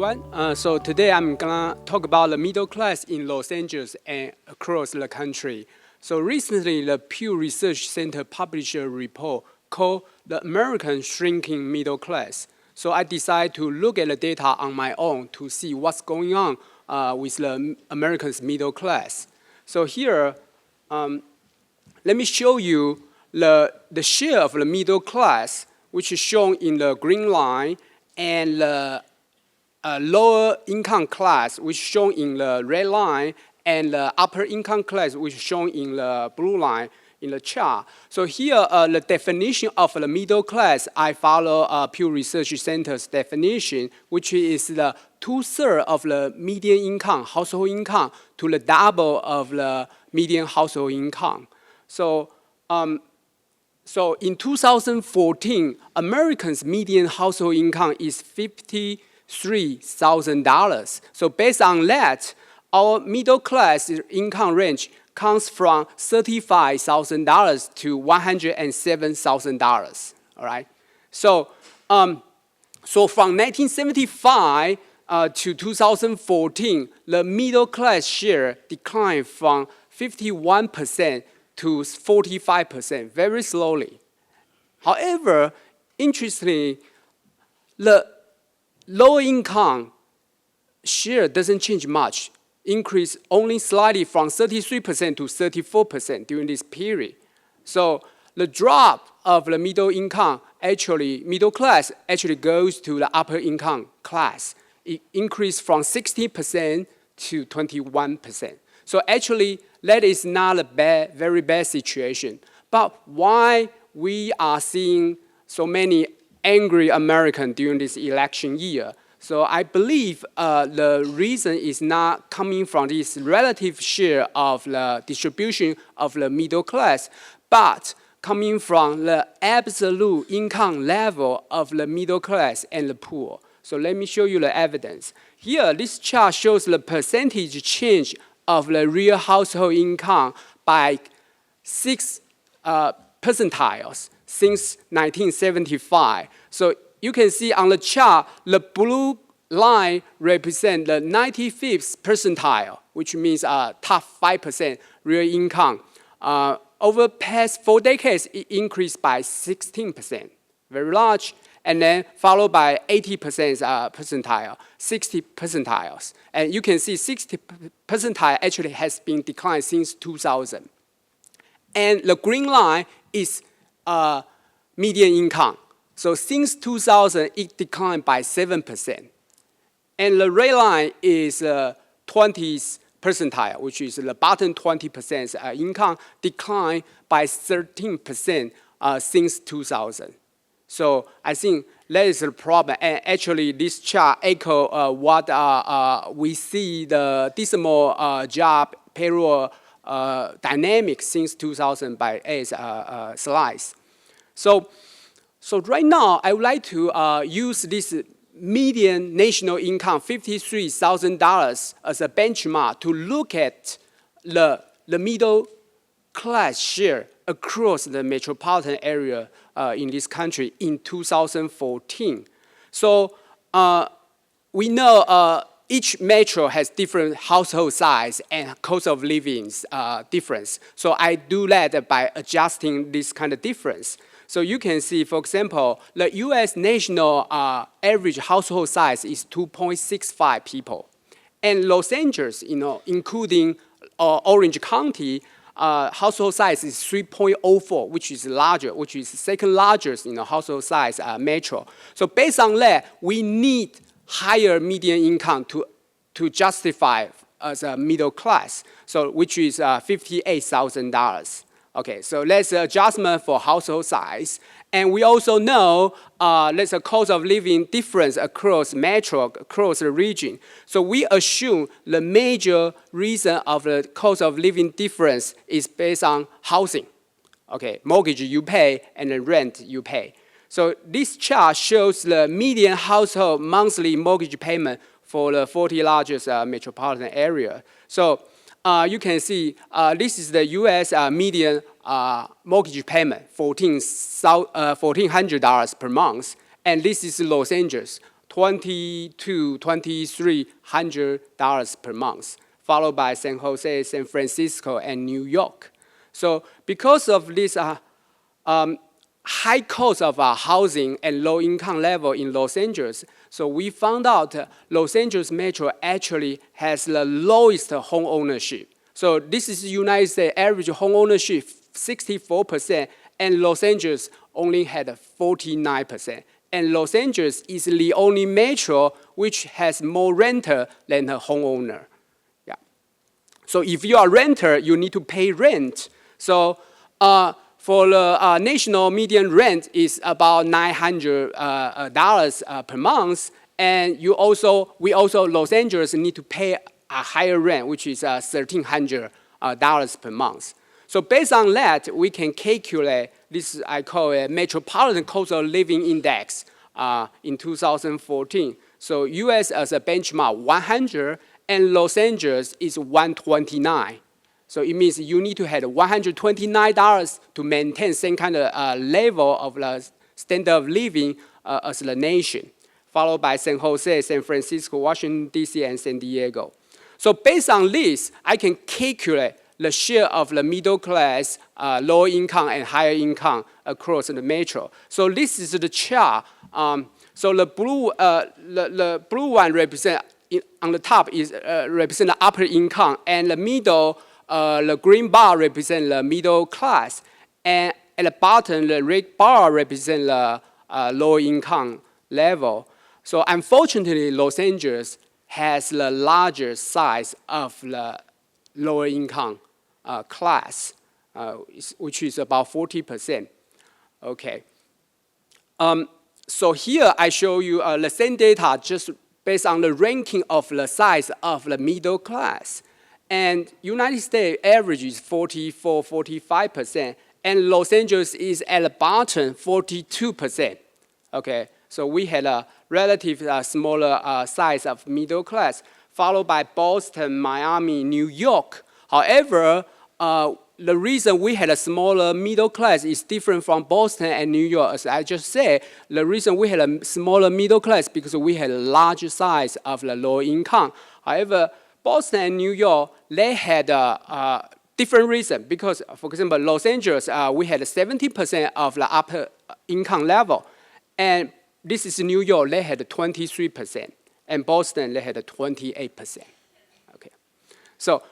everyone. So today I'm gonna talk about the middle class in Los Angeles and across the country. So recently, the Pew Research Center published a report called "The American Shrinking Middle Class." So I decided to look at the data on my own to see what's going on with the Americans' middle class. So here, let me show you the share of the middle class, which is shown in the green line, and the lower income class, which is shown in the red line, and the upper income class, which is shown in the blue line in the chart. So here, the definition of the middle class, I follow Pew Research Center's definition, which is the 2/3 of the median income, household income, to the double of the median household income. So in 2014, Americans' median household income is $53,000. So based on that, our middle class income range comes from $35,000 to $107,000. All right. So from 1975 to 2014, the middle class share declined from 51% to 45%, very slowly. However, interestingly, the low income share doesn't change much, increase only slightly from 33% to 34% during this period. So the drop of the middle class actually goes to the upper income class. It increased from 60% to 21%. So actually, that is not a very bad situation. But why we are seeing so many angry Americans during this election year? So I believe the reason is not coming from this relative share of the distribution of the middle class, but coming from the absolute income level of the middle class and the poor. So let me show you the evidence. Here, this chart shows the percentage change of the real household income by 6 percentiles since 1975. So you can see on the chart, the blue line represents the 95th percentile, which means top 5% real income. Over past 4 decades, it increased by 16%, very large. And then followed by 80% percentile, 60 percentiles. And you can see 60 percentile actually has been declined since 2000. And the green line is median income. So since 2000, it declined by 7%. And the red line is 20th percentile, which is the bottom 20% income, declined by 13% since 2000. So I think that is the problem. And actually, this chart echoes what we see the dismal job payroll dynamics since 2000 by A's slides. So right now, I would like to use this median national income, $53,000, as a benchmark to look at the middle class share across the metropolitan area in this country in 2014. So we know each metro has different household size and cost of living difference. So I do that by adjusting this kind of difference. So you can see, for example, the U.S. national average household size is 2.65 people. And Los Angeles, including Orange County, household size is 3.04, which is larger, which is the second largest household size metro. So based on that, we need higher median income to justify as a middle class, so which is $58,000. Okay, so that's the adjustment for household size. And we also know there's a cost of living difference across metro, across the region. So we assume the major reason of the cost of living difference is based on housing. Okay, mortgage you pay and the rent you pay. So this chart shows the median household monthly mortgage payment for the 40 largest metropolitan area. So you can see this is the U.S. Median mortgage payment, $1,400 per month. And this is Los Angeles, $2,200 to $2,300 per month, followed by San Jose, San Francisco, and New York. So because of this high cost of housing and low income level in Los Angeles, so we found out Los Angeles Metro actually has the lowest home ownership. So this is United States average home ownership, 64%, and Los Angeles only had 49%. And Los Angeles is the only metro which has more renter than a homeowner. Yeah. So if you are a renter, you need to pay rent. So for the national median rent is about $900 per month, and we also Los Angeles need to pay a higher rent, which is $1,300 per month. So based on that, we can calculate this, I call it Metropolitan Cost of Living Index in 2014. So US as a benchmark 100, and Los Angeles is 129. So it means you need to have $129 to maintain same kind of level of the standard of living as the nation, followed by San Jose, San Francisco, Washington, D.C., and San Diego. So based on this, I can calculate the share of the middle class, low income, and higher income across the metro. So this is the chart. So the blue one represent on the top is represent the upper income, and the middle, the green bar represent the middle class, and at the bottom, the red bar represent the low income level. So unfortunately, Los Angeles has the larger size of the lower income class, which is about 40%. Okay. So here I show you the same data just based on the ranking of the size of the middle class. And United States average is 44, 45%, and Los Angeles is at the bottom, 42%. Okay, so we had a relative smaller size of middle class, followed by Boston, Miami, New York. However, the reason we had a smaller middle class is different from Boston and New York. As I just said, the reason we had a smaller middle class because we had a larger size of the low income. However, Boston and New York, they had a different reason because, for example, Los Angeles, we had 70% of the upper income level. And this is New York, they had 23%. And Boston, they had 28%. Okay. So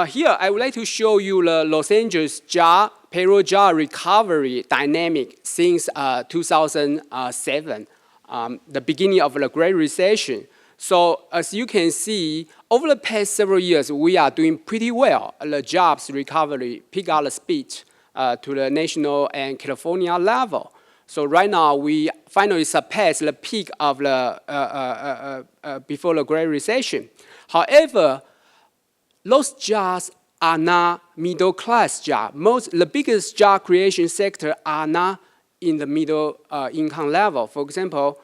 here, I would like to show you the Los Angeles payroll job recovery dynamic since 2007, the beginning of the Great Recession. So as you can see, over the past several years, we are doing pretty well. The jobs recovery pick up the speed to the national and California level. So right now, we finally surpassed the peak of the before the Great Recession. However, those jobs are not middle class jobs. The biggest job creation sector are not in the middle income level. For example,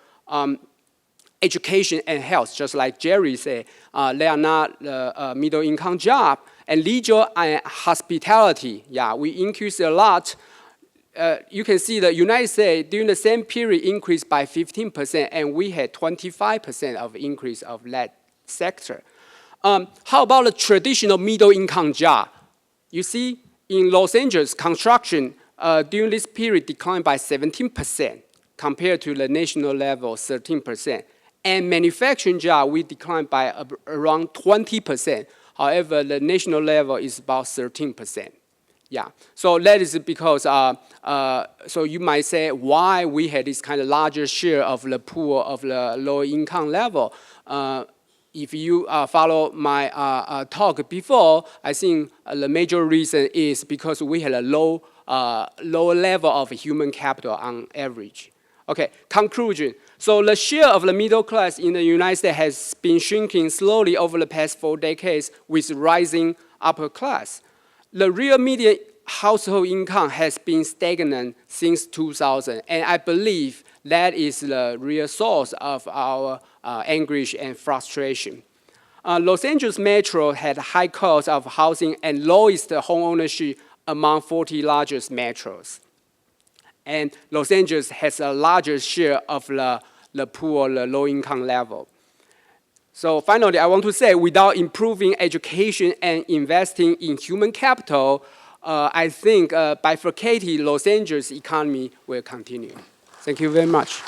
education and health, just like Jerry said, they are not the middle income job. And leisure and hospitality, yeah, we increased a lot. You can see the United States during the same period increased by 15%, and we had 25% of increase of that sector. How about the traditional middle income job? You see, in Los Angeles, construction during this period declined by 17% compared to the national level, 13%. And manufacturing job, we declined by around 20%. However, the national level is about 13%. Yeah, so that is because, so you might say why we had this kind of larger share of the pool of the low income level. If you follow my talk before, I think the major reason is because we had a low level of human capital on average. Okay, conclusion. So the share of the middle class in the United States has been shrinking slowly over the past 4 decades with rising upper class. The real median household income has been stagnant since 2000, and I believe that is the real source of our anguish and frustration. Los Angeles Metro had high cost of housing and lowest home ownership among 40 largest metros. And Los Angeles has a larger share of the the poor, the low-income level. So finally, I want to say, without improving education and investing in human capital, I think bifurcated Los Angeles economy will continue. Thank you very much.